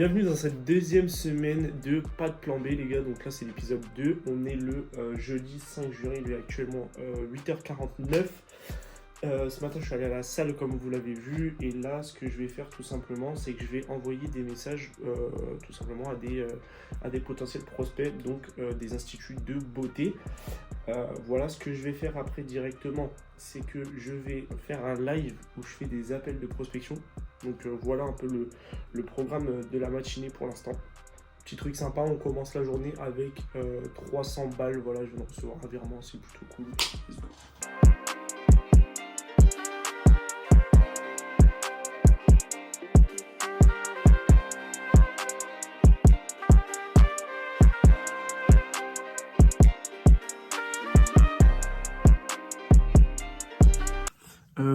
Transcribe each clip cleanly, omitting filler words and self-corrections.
Bienvenue dans cette deuxième semaine de Pas de plan B les gars, donc là c'est l'épisode 2, on est le jeudi 5 juin, il est actuellement 8h49. Ce matin je suis allé à la salle comme vous l'avez vu et là ce que je vais faire tout simplement c'est que je vais envoyer des messages tout simplement à des potentiels prospects, donc des instituts de beauté. Voilà ce que je vais faire après directement, c'est que je vais faire un live où je fais des appels de prospection. Donc voilà un peu le programme de la matinée pour l'instant. Petit truc sympa, on commence la journée avec 300 balles. Voilà, je viens de recevoir un virement, c'est plutôt cool. Let's go.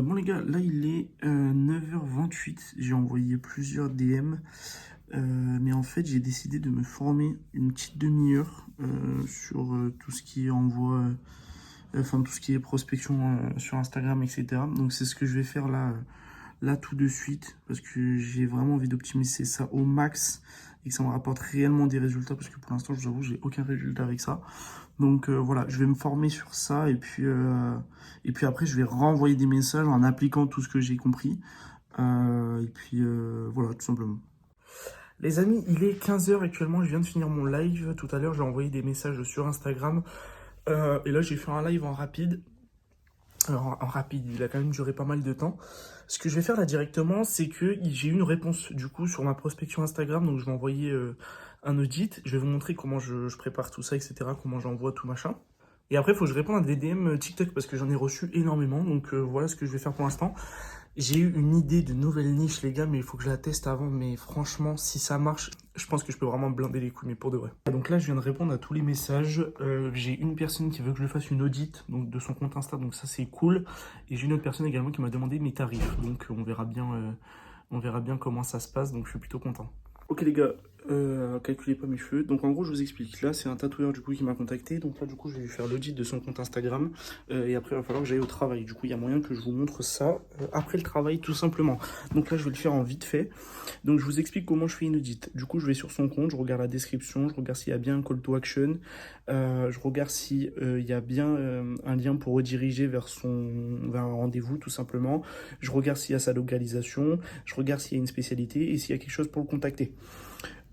Bon les gars, là il est 9h28, j'ai envoyé plusieurs DM, mais en fait j'ai décidé de me former une petite demi-heure sur tout ce qui est envoi, tout ce qui est prospection sur Instagram, etc. Donc c'est ce que je vais faire là tout de suite, parce que j'ai vraiment envie d'optimiser ça au max et que ça me rapporte réellement des résultats, parce que pour l'instant je vous avoue j'ai aucun résultat avec ça. Donc voilà, je vais me former sur ça et puis après je vais renvoyer des messages en appliquant tout ce que j'ai compris. Voilà, tout simplement. Les amis, il est 15h actuellement, je viens de finir mon live. Tout à l'heure, j'ai envoyé des messages sur Instagram. Et là, j'ai fait un live en rapide. En rapide, il a quand même duré pas mal de temps. Ce que je vais faire là directement, c'est que j'ai eu une réponse du coup sur ma prospection Instagram. Donc je vais envoyer un audit. Je vais vous montrer comment je prépare tout ça, etc. Comment j'envoie tout machin. Et après, il faut que je réponde à des DM TikTok parce que j'en ai reçu énormément. Donc voilà ce que je vais faire pour l'instant. J'ai eu une idée de nouvelle niche, les gars, mais il faut que je la teste avant. Mais franchement, si ça marche, je pense que je peux vraiment blinder les couilles, mais pour de vrai. Donc là, je viens de répondre à tous les messages. J'ai une personne qui veut que je fasse une audit donc de son compte Insta, donc ça c'est cool. Et j'ai une autre personne également qui m'a demandé mes tarifs. Donc on verra bien comment ça se passe. Donc je suis plutôt content. Ok les gars, calculez pas mes cheveux. Donc en gros je vous explique. Là c'est un tatoueur du coup qui m'a contacté. Donc là du coup je vais lui faire l'audit de son compte Instagram. Et après il va falloir que j'aille au travail. Du coup il y a moyen que je vous montre ça après le travail tout simplement. Donc là je vais le faire en vite fait. Donc je vous explique comment je fais une audit. Du coup je vais sur son compte, je regarde la description, je regarde s'il y a bien un call to action. Je regarde s'il y a bien un lien pour rediriger vers un rendez-vous tout simplement. Je regarde s'il y a sa localisation. Je regarde s'il y a une spécialité et s'il y a quelque chose pour le contacter.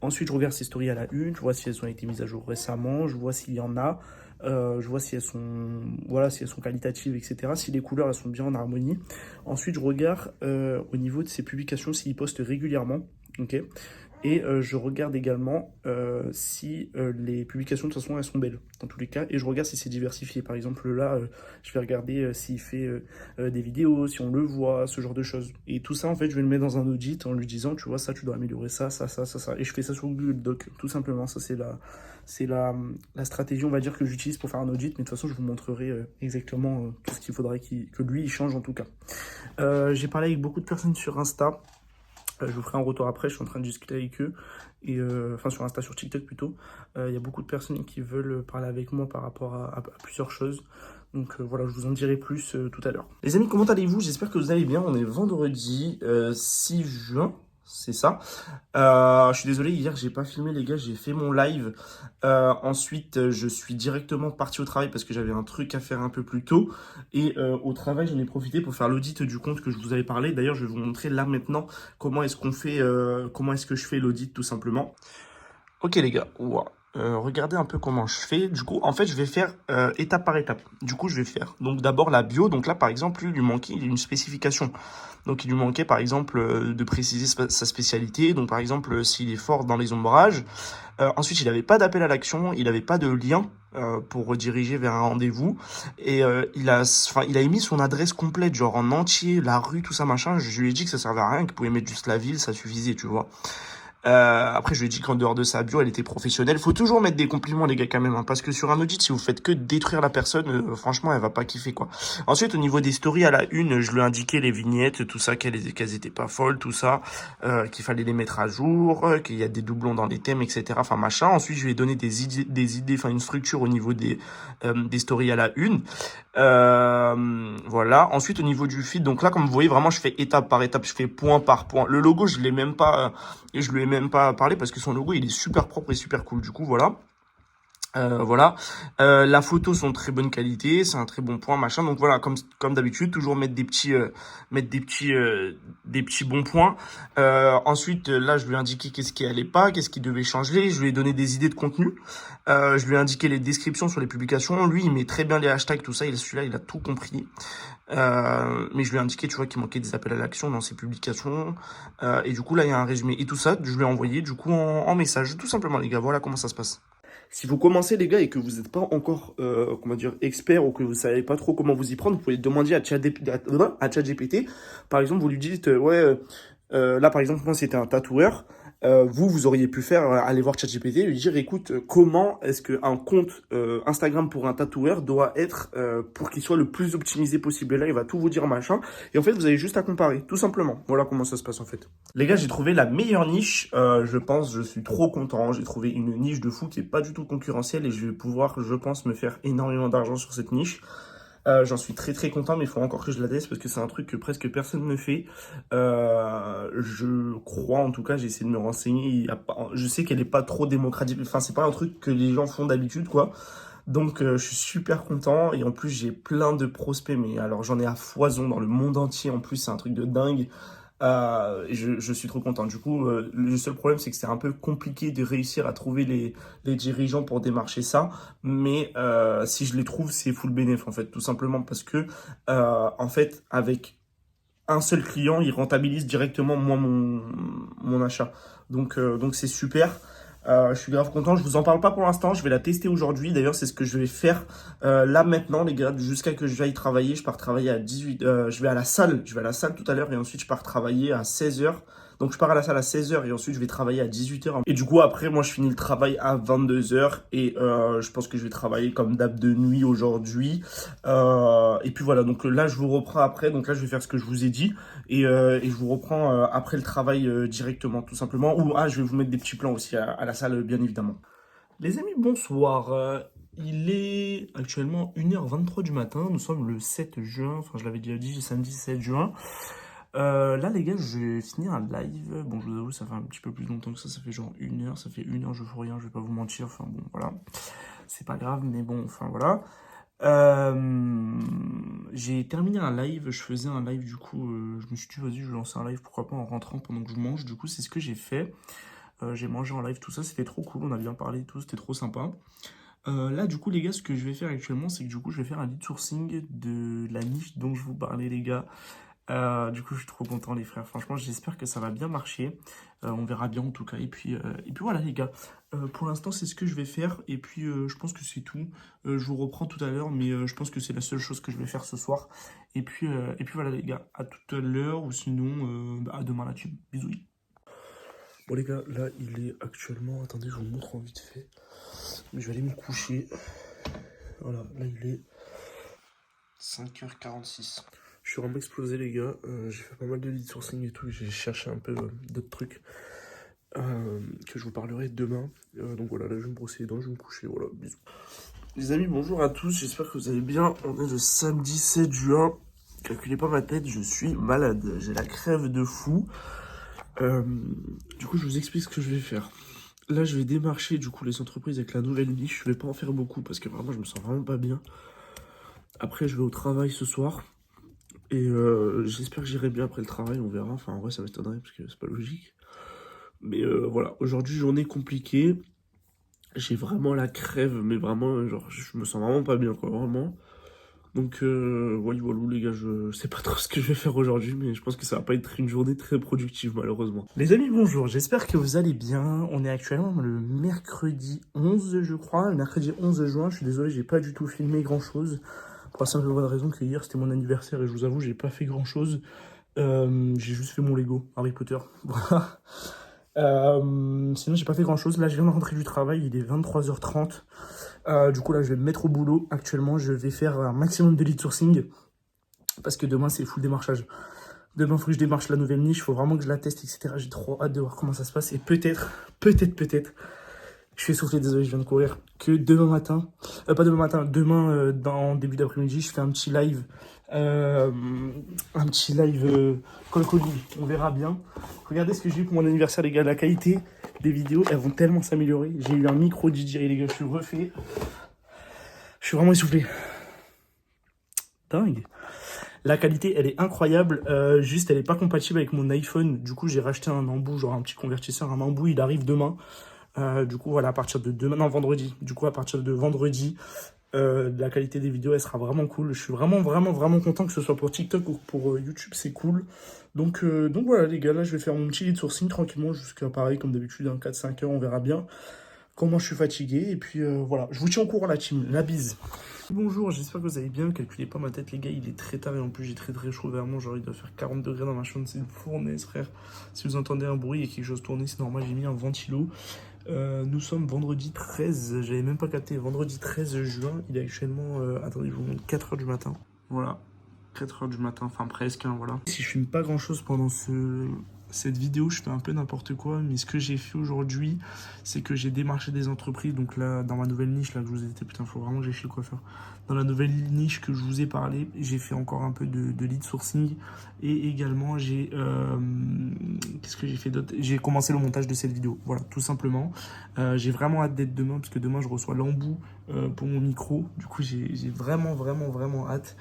Ensuite, je regarde ses stories à la une, je vois si elles ont été mises à jour récemment, je vois s'il y en a, je vois si elles sont qualitatives, etc. Si les couleurs elles sont bien en harmonie. Ensuite, je regarde au niveau de ses publications s'il poste régulièrement, ok. Et je regarde également si les publications de toute façon elles sont belles dans tous les cas, et je regarde si c'est diversifié. Par exemple là je vais regarder s'il fait des vidéos, si on le voit, ce genre de choses. Et tout ça en fait je vais le mettre dans un audit en lui disant tu vois ça tu dois améliorer ça. Et je fais ça sur Google Doc tout simplement. Ça c'est la stratégie on va dire que j'utilise pour faire un audit, mais de toute façon je vous montrerai exactement tout ce qu'il faudrait que lui il change en tout cas. J'ai parlé avec beaucoup de personnes sur Insta. Je vous ferai un retour après, je suis en train de discuter avec eux, et sur Insta, sur TikTok plutôt. Il y a beaucoup de personnes qui veulent parler avec moi par rapport à plusieurs choses. Donc voilà, je vous en dirai plus tout à l'heure. Les amis, comment allez-vous? J'espère que vous allez bien. On est vendredi 6 juin. C'est ça. Je suis désolé, hier j'ai pas filmé les gars, j'ai fait mon live. Ensuite, je suis directement parti au travail parce que j'avais un truc à faire un peu plus tôt. Et au travail, j'en ai profité pour faire l'audit du compte que je vous avais parlé. D'ailleurs, je vais vous montrer là maintenant comment est-ce que je fais l'audit tout simplement. Ok les gars, wow. Regardez un peu comment je fais. Du coup, en fait, je vais faire étape par étape. Du coup, je vais faire donc d'abord la bio. Donc là, par exemple, lui, il lui manquait une spécification. Donc, il lui manquait, par exemple, de préciser sa spécialité. Donc, par exemple, s'il est fort dans les ombrages. Ensuite, il n'avait pas d'appel à l'action. Il n'avait pas de lien pour rediriger vers un rendez-vous. Et il a émis son adresse complète, genre en entier, la rue, tout ça, machin. Je lui ai dit que ça servait à rien, qu'il pouvait mettre juste la ville, ça suffisait, tu vois. Après, je lui ai dit qu'en dehors de sa bio, elle était professionnelle. Faut toujours mettre des compliments, les gars, quand même, hein, parce que sur un audit, si vous faites que détruire la personne, franchement, elle va pas kiffer, quoi. Ensuite, au niveau des stories à la une, je lui ai indiqué les vignettes, tout ça, qu'elles étaient pas folles, tout ça, qu'il fallait les mettre à jour, qu'il y a des doublons dans les thèmes, etc. Enfin, machin. Ensuite, je lui ai donné des idées, enfin, une structure au niveau des stories à la une. Voilà. Ensuite, au niveau du feed, donc là, comme vous voyez, vraiment, je fais étape par étape, je fais point par point. Le logo, je l'ai même pas, et je lui ai même pas parlé parce que son logo, il est super propre et super cool. Du coup, voilà. Voilà, la photo sont de très bonne qualité, c'est un très bon point, machin. Donc voilà, comme d'habitude, toujours mettre des petits bons points. Ensuite, là, je lui ai indiqué qu'est-ce qui allait pas, qu'est-ce qui devait changer. Je lui ai donné des idées de contenu. Je lui ai indiqué les descriptions sur les publications. Lui, il met très bien les hashtags, tout ça. Celui-là, il a tout compris. Mais je lui ai indiqué, tu vois, qu'il manquait des appels à l'action dans ses publications. Et du coup, là, il y a un résumé et tout ça. Je lui ai envoyé du coup en message, tout simplement, les gars. Voilà comment ça se passe. Si vous commencez les gars et que vous n'êtes pas encore comment dire expert ou que vous savez pas trop comment vous y prendre, vous pouvez demander à ChatGPT. Par exemple, vous lui dites là par exemple moi c'était un tatoueur. Vous auriez pu faire aller voir ChatGPT et lui dire écoute comment est-ce qu'un compte Instagram pour un tatoueur doit être pour qu'il soit le plus optimisé possible. Et là il va tout vous dire machin et en fait vous avez juste à comparer tout simplement. Voilà comment ça se passe en fait. Les gars, j'ai trouvé la meilleure niche, je pense, je suis trop content. J'ai trouvé une niche de fou qui est pas du tout concurrentielle et je vais pouvoir, je pense, me faire énormément d'argent sur cette niche. J'en suis très très content, mais il faut encore que je la teste parce que c'est un truc que presque personne ne fait. Je crois, en tout cas, j'ai essayé de me renseigner. Je sais qu'elle est pas trop démocratique. Enfin, c'est pas un truc que les gens font d'habitude, quoi. Donc, je suis super content et en plus, j'ai plein de prospects. Mais alors, j'en ai à foison dans le monde entier. En plus, c'est un truc de dingue. Je suis trop content. Du coup, le seul problème, c'est que c'est un peu compliqué de réussir à trouver les dirigeants pour démarcher ça. Mais si je les trouve, c'est full bénéf, en fait, tout simplement parce que, en fait, avec un seul client, il rentabilise directement moi mon achat. Donc c'est super. Je suis grave content. Je vous en parle pas pour l'instant. Je vais la tester aujourd'hui. D'ailleurs, c'est ce que je vais faire là maintenant, les gars. Jusqu'à que je aille travailler. Je pars travailler à 18. Je vais à la salle. Je vais à la salle tout à l'heure et ensuite je pars travailler à 16h. Donc je pars à la salle à 16h et ensuite je vais travailler à 18h. Et du coup, après, moi, je finis le travail à 22h et je pense que je vais travailler comme d'hab de nuit aujourd'hui. Et puis voilà, donc là, je vous reprends après. Donc là, je vais faire ce que je vous ai dit et je vous reprends après le travail directement, tout simplement. Ou je vais vous mettre des petits plans aussi à la salle, bien évidemment. Les amis, bonsoir. Il est actuellement 1h23 du matin. Nous sommes le 7 juin. Enfin, je l'avais déjà dit, samedi 7 juin. Là, les gars, je vais finir un live. Bon, je vous avoue, ça fait un petit peu plus longtemps que ça. Ça fait genre 1 heure. Ça fait 1 heure, je fais rien, je vais pas vous mentir. Enfin, bon, voilà. C'est pas grave, mais bon, enfin, voilà. J'ai terminé un live. Je faisais un live, du coup, je me suis dit, vas-y, je vais lancer un live. Pourquoi pas en rentrant pendant que je mange. Du coup, c'est ce que j'ai fait. J'ai mangé en live, tout ça. C'était trop cool. On a bien parlé et tout. C'était trop sympa. Là, du coup, les gars, ce que je vais faire actuellement, c'est que du coup, je vais faire un lead sourcing de la niche dont je vous parlais, les gars. Du coup, je suis trop content, les frères. Franchement, j'espère que ça va bien marcher. On verra bien, en tout cas. Et puis voilà, les gars. Pour l'instant, c'est ce que je vais faire. Et puis, je pense que c'est tout. Je vous reprends tout à l'heure, mais je pense que c'est la seule chose que je vais faire ce soir. Et puis voilà, les gars. À tout à l'heure, ou sinon, à demain, la team. Bisous. Bon, les gars, là, il est actuellement... Attendez, je vous montre en vite fait. Je vais aller me coucher. Voilà, là, il est 5h46. Je suis vraiment explosé, les gars. J'ai fait pas mal de lead sourcing et tout. J'ai cherché un peu d'autres trucs que je vous parlerai demain. Donc voilà, là je vais me brosser les dents, je vais me coucher. Voilà, bisous. Les amis, bonjour à tous. J'espère que vous allez bien. On est le samedi 7 juin. Calculez pas ma tête, je suis malade. J'ai la crève de fou. Du coup, je vous explique ce que je vais faire. Là, je vais démarcher du coup les entreprises avec la nouvelle niche. Je vais pas en faire beaucoup parce que vraiment, je me sens vraiment pas bien. Après, je vais au travail ce soir. Et j'espère que j'irai bien après le travail, on verra. Enfin, en vrai, ça m'étonnerait parce que c'est pas logique. Mais voilà, aujourd'hui, journée compliquée. J'ai vraiment la crève, mais vraiment, genre, je me sens vraiment pas bien, quoi, vraiment. Donc, voilà, les gars, je sais pas trop ce que je vais faire aujourd'hui, mais je pense que ça va pas être une journée très productive, malheureusement. Les amis, bonjour, j'espère que vous allez bien. On est actuellement le mercredi 11, je crois, le mercredi 11 juin. Je suis désolé, j'ai pas du tout filmé grand-chose. Pour la simple bonne raison que hier, c'était mon anniversaire et je vous avoue, j'ai pas fait grand-chose. J'ai juste fait mon Lego, Harry Potter. Voilà. Sinon, j'ai pas fait grand-chose. Là, je viens de rentrer du travail, il est 23h30. Du coup, là, je vais me mettre au boulot. Actuellement, je vais faire un maximum de lead sourcing parce que demain, c'est full démarchage. Demain, il faut que je démarche la nouvelle niche. Il faut vraiment que je la teste, etc. J'ai trop hâte de voir comment ça se passe. Et peut-être, Je suis essoufflé, désolé, je viens de courir. Que demain matin, pas demain matin, demain dans début d'après-midi, je fais un petit live. Call Call. On verra bien. Regardez ce que j'ai eu pour mon anniversaire, les gars. La qualité des vidéos, elles vont tellement s'améliorer. J'ai eu un micro DJI, les gars. Je suis refait. Je suis vraiment essoufflé. Dingue. La qualité, elle est incroyable. Juste, elle est pas compatible avec mon iPhone. Du coup, j'ai racheté un embout, genre un petit convertisseur, un embout. Il arrive demain. Du coup, voilà, à partir de demain, non, vendredi. Du coup, à partir de vendredi, la qualité des vidéos, elle sera vraiment cool. Je suis vraiment content, que ce soit pour TikTok ou pour YouTube, c'est cool. Donc voilà, les gars, là, je vais faire mon petit lead sourcing tranquillement, jusqu'à pareil, comme d'habitude, 4-5 heures, on verra bien comment je suis fatigué. Et puis voilà, je vous tiens au courant, la team. La bise. Bonjour, j'espère que vous allez bien. Calculez pas ma tête, les gars, il est très tard et en plus, j'ai très chaud vraiment. Genre, il doit faire 40 degrés dans ma chambre, c'est une fournaise, frère. Si vous entendez un bruit et quelque chose tourner, c'est normal, j'ai mis un ventilo. Nous sommes vendredi 13, j'avais même pas capté, vendredi 13 juin, il est actuellement, attendez, je vous montre, 4h du matin. Voilà, 4h du matin, enfin presque, hein, voilà. Si je filme pas grand chose pendant cette vidéo, je fais un peu n'importe quoi, mais ce que j'ai fait aujourd'hui, c'est que j'ai démarché des entreprises, donc là, dans ma nouvelle niche, là, que je vous ai dit, putain, faut vraiment que j'ai chez le coiffeur. Dans la nouvelle niche que je vous ai parlé, j'ai fait encore un peu de lead sourcing, et également, qu'est-ce que j'ai fait d'autre? J'ai commencé le montage de cette vidéo, voilà, tout simplement. J'ai vraiment hâte d'être demain, parce que demain, je reçois l'embout pour mon micro, du coup, j'ai vraiment hâte.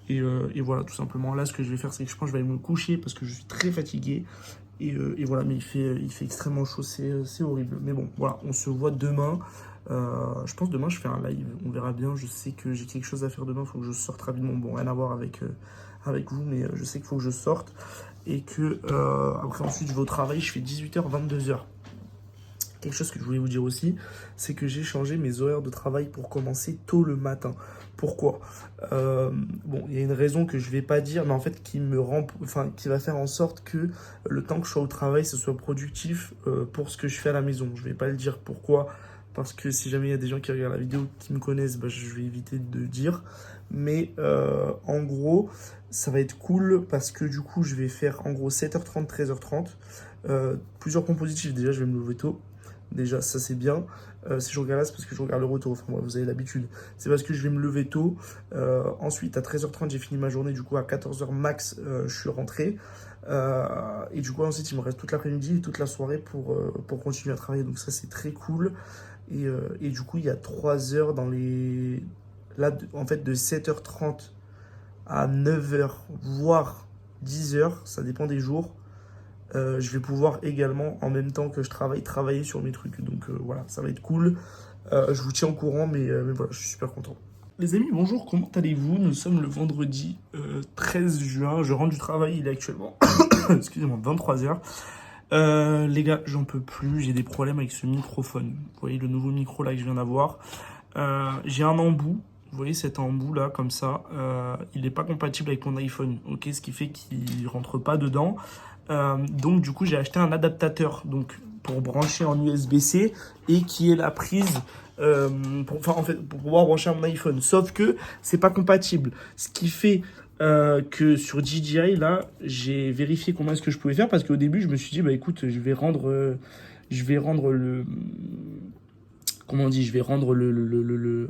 Et voilà, tout simplement, là, ce que je vais faire, c'est que je pense que je vais aller me coucher, parce que je suis très fatigué. Et voilà, mais il fait extrêmement chaud, c'est horrible. Mais bon, voilà, on se voit demain. Je pense demain, je fais un live, on verra bien. Je sais que j'ai quelque chose à faire demain, il faut que je sorte rapidement. Bon, rien à voir avec vous, mais je sais qu'il faut que je sorte. Et que après, ensuite, je vais au travail, je fais 18h, 22h. Quelque chose que je voulais vous dire aussi, c'est que j'ai changé mes horaires de travail pour commencer tôt le matin. Pourquoi? Bon, il y a une raison que je vais pas dire, mais en fait qui va faire en sorte que le temps que je sois au travail, ce soit productif pour ce que je fais à la maison. Je vais pas le dire pourquoi, parce que si jamais il y a des gens qui regardent la vidéo qui me connaissent, bah, je vais éviter de dire. Mais en gros, ça va être cool parce que du coup, je vais faire en gros 7h30, 13h30. Plusieurs compositifs, déjà, je vais me lever tôt. Déjà, ça c'est bien. Si je regarde là, c'est parce que je regarde le retour. Enfin, moi, vous avez l'habitude. C'est parce que je vais me lever tôt. Ensuite, à 13h30, j'ai fini ma journée. Du coup, à 14h max, je suis rentré. Et du coup, ensuite, il me reste toute l'après-midi et toute la soirée pour continuer à travailler. Donc ça, c'est très cool. Et du coup, il y a 3 heures dans les... Là, en fait, de 7h30 à 9h, voire 10h, ça dépend des jours. Je vais pouvoir également, en même temps que je travailler sur mes trucs. Donc voilà, ça va être cool. Je vous tiens au courant, mais voilà, je suis super content. Les amis, bonjour, comment allez-vous? Nous sommes le vendredi 13 juin. Je rentre du travail, il est actuellement, excusez-moi, 23h. Les gars, j'en peux plus, j'ai des problèmes avec ce microphone. Vous voyez le nouveau micro là que je viens d'avoir. J'ai un embout. Vous voyez cet embout là, comme ça, il n'est pas compatible avec mon iPhone, ok, ce qui fait qu'il rentre pas dedans. Donc du coup j'ai acheté un adaptateur donc pour brancher en USB-C et qui est la prise pour pouvoir brancher mon iPhone. Sauf que c'est pas compatible, ce qui fait que sur DJI là j'ai vérifié comment est-ce que je pouvais faire parce qu'au début je me suis dit bah écoute je vais rendre le comment on dit, je vais rendre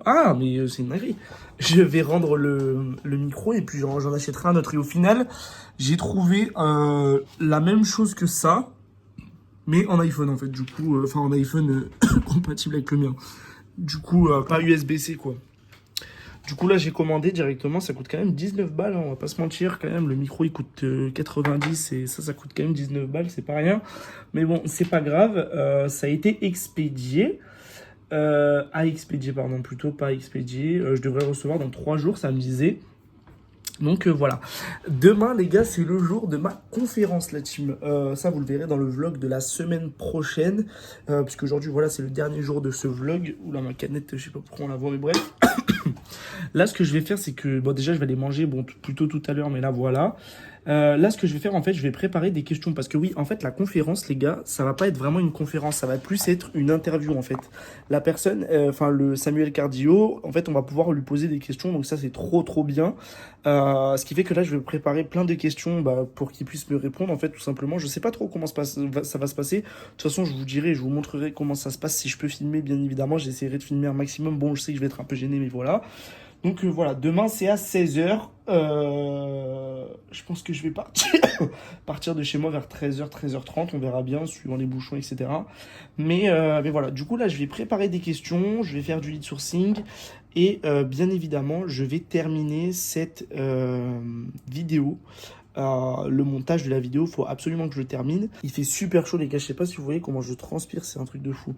Ah, mais c'est une dinguerie. Je vais rendre le micro et puis j'en achèterai un autre. Et au final, j'ai trouvé la même chose que ça, mais en iPhone en fait. Du coup, enfin en iPhone compatible avec le mien. Du coup, pas USB-C quoi. Du coup, là, j'ai commandé directement. Ça coûte quand même 19 balles, hein, on va pas se mentir. Quand même, le micro, il coûte 90 et ça coûte quand même 19 balles. C'est pas rien. Mais bon, c'est pas grave. Ça a été expédié. À expédier, pardon, plutôt pas expédier. Je devrais recevoir dans 3 jours, ça me disait. Donc voilà. Demain, les gars, c'est le jour de ma conférence, la team. Ça, vous le verrez dans le vlog de la semaine prochaine. Puisque aujourd'hui, voilà, c'est le dernier jour de ce vlog. Oula, ma canette, je sais pas pourquoi on la voit, mais bref. Là, ce que je vais faire, c'est que, bon, déjà, je vais aller manger, bon, plutôt tout à l'heure, mais là, voilà. Là, ce que je vais faire, en fait, je vais préparer des questions. Parce que oui, en fait, la conférence, les gars, ça va pas être vraiment une conférence. Ça va plus être une interview, en fait. La personne, enfin, le Samuel Cardio, en fait, on va pouvoir lui poser des questions. Donc ça, c'est trop, trop bien. Ce qui fait que là, je vais préparer plein de questions pour qu'il puisse me répondre, en fait, tout simplement. Je sais pas trop comment ça va se passer. De toute façon, je vous dirai, je vous montrerai comment ça se passe. Si je peux filmer, bien évidemment, j'essaierai de filmer un maximum. Bon, je sais que je vais être un peu gêné, mais voilà. Donc voilà, demain c'est à 16h. Je pense que je vais partir de chez moi vers 13h, 13h30. On verra bien, suivant les bouchons, etc. Mais voilà, du coup là je vais préparer des questions, je vais faire du lead sourcing. Et bien évidemment, je vais terminer cette vidéo. Le montage de la vidéo, il faut absolument que je le termine. Il fait super chaud les gars, je sais pas si vous voyez comment je transpire, c'est un truc de fou.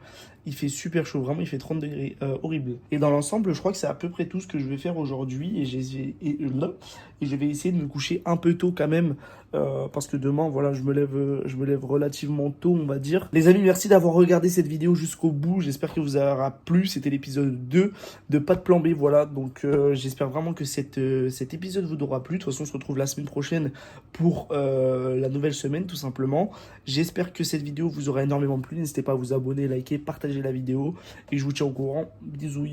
Il fait super chaud, vraiment il fait 30 degrés, horrible. Et dans l'ensemble, je crois que c'est à peu près tout ce que je vais faire aujourd'hui. Et je vais essayer de me coucher un peu tôt quand même. Parce que demain, voilà, je me lève relativement tôt, on va dire. Les amis, merci d'avoir regardé cette vidéo jusqu'au bout. J'espère que vous aura plu. C'était l'épisode 2 de Pas de plan B, voilà. Donc j'espère vraiment que cet épisode vous aura plu. De toute façon, on se retrouve la semaine prochaine pour la nouvelle semaine, tout simplement. J'espère que cette vidéo vous aura énormément plu. N'hésitez pas à vous abonner, liker, partager la vidéo. Et je vous tiens au courant. Bisous.